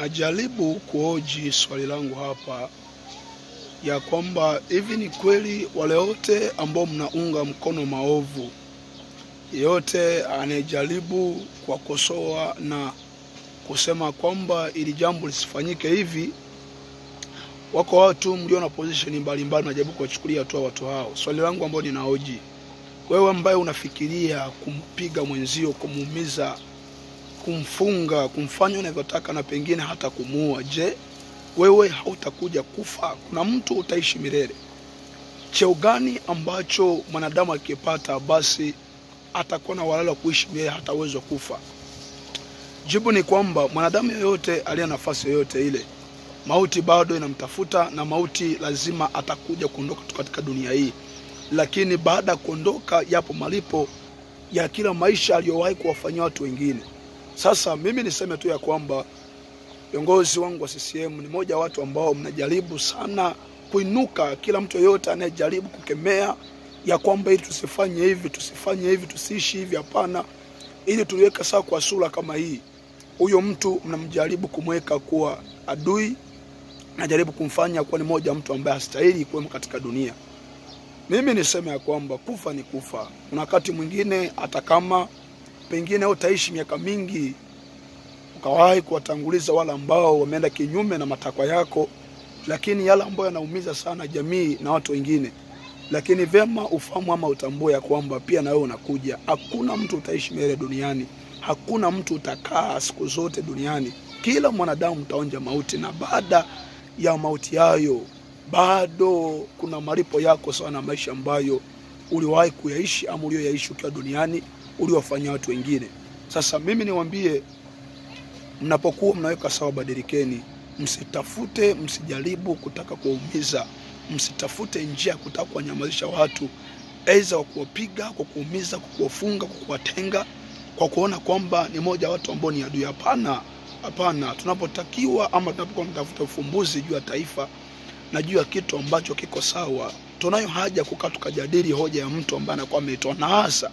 Najaribu kuhoji swali langu hapa ya kwamba hivi ni kweli wale wote ambao mnaunga mkono maovu, yote anejaribu kuwakosoa na kusema kwamba ili jambo lisifanyike hivi, wako watu mlio na position mbalimbali mnajaribu kuwachukulia hatua watu hao. Swali langu ambalo ninahoji, wewe ambaye unafikiria kumpiga mwenzio, kumuumiza, kumfunga, kumfanya unavyotaka na pengine hata kumuua, je, wewe hautakuja kufa? Kuna mtu utaishi milele? Cheo gani ambacho mwanadamu akipata basi atakuwa na walala kuishi milele, hata uwezo kufa? Jibu ni kwamba mwanadamu yoyote aliye nafasi yoyote ile, mauti bado inamtafuta, na mauti lazima atakuja kuondoka katika dunia hii. Lakini baada kuondoka, yapo malipo ya kila maisha aliyowahi kuwafanyia watu wengine. Sasa mimi niseme tu ya kwamba viongozi wangu wa CCM ni moja watu ambao mnajaribu sana kuinuka, kila mtu yote anayejaribu kukemea ya kwamba ili tusifanye hivi, tusifanye hivi, tusiishi hivi, hapana, ili tuliweka sawa kwa sura kama hii, huyo mtu mnamjaribu kumweka kuwa adui, najaribu kumfanya kuwa ni moja mtu ambaye hastahili kuwa katika dunia. Mimi niseme ya kwamba kufa ni kufa. Kuna wakati mwingine hata kama pengine utaishi miaka mingi, ukawahi kuwatanguliza wale ambao wameenda kinyume na matakwa yako, lakini yale ambayo yanaumiza sana jamii na watu wengine, lakini vema ufahamu ama utambue ya kwamba pia na wewe unakuja. Hakuna mtu utaishi milele duniani, hakuna mtu utakaa siku zote duniani. Kila mwanadamu utaonja mauti, na baada ya mauti hayo bado kuna malipo yako sawa na maisha ambayo uliwahi kuyaishi ama ulioyaishi ukiwa duniani, uliowafanyia watu wengine. Sasa mimi niwaambie, mnapokuwa mnaweka sawa, badilikeni. Msitafute, msijaribu kutaka kuumiza, msitafute njia kutaka kuwanyamazisha watu, aidha kwa kuwapiga, kwa kuumiza, kwa kuwafunga, kwa kuwatenga, kwa kuona kwamba ni moja watu ambao ni adui. Hapana, hapana. Tunapotakiwa ama tunapokuwa tunatafuta ufumbuzi juu ya taifa na juu ya kitu ambacho kiko sawa, tunayo haja kukaa tukajadili hoja ya mtu ambaye anakuwa ametoa, na hasa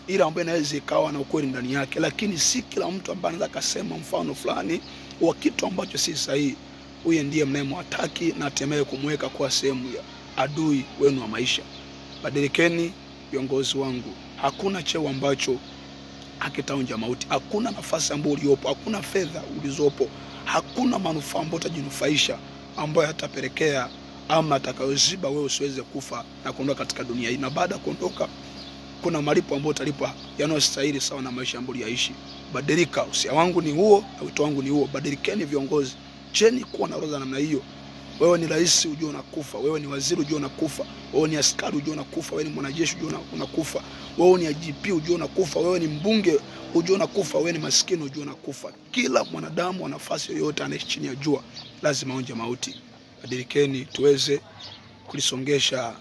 ile ambayo inaweza ikawa na ukweli ndani yake. Lakini si kila mtu ambaye anaweza kusema mfano fulani wa kitu ambacho si sahihi, huyo ndiye mnayemwataki na hatimaye kumweka kwa sehemu ya adui wenu wa maisha. Badilikeni viongozi wangu. Hakuna cheo ambacho hakitaonja mauti, hakuna nafasi ambayo uliopo, hakuna fedha ulizopo, hakuna manufaa ambayo utajinufaisha ambayo hatapelekea ama atakayoziba wewe usiweze kufa na kuondoka katika dunia hii. Na baada ya kuondoka kuna malipo ambayo utalipa yanayostahili sawa na maisha ambayo yaishi. Badilika. Usia wangu ni huo na wito wangu ni huo. Badilikeni viongozi. Cheni kuwa na roho namna hiyo. Wewe ni rais ujue unakufa, wewe ni waziri ujue unakufa, wewe ni askari ujue unakufa, wewe ni mwanajeshi ujue unakufa, wewe ni IGP ujue unakufa, wewe ni mbunge ujue unakufa, wewe ni maskini ujue unakufa. Kila mwanadamu wa nafasi yoyote anaishi chini ya jua lazima aonje mauti. Badilikeni tuweze kulisongesha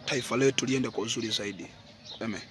taifa letu liende kwa uzuri zaidi. Amen.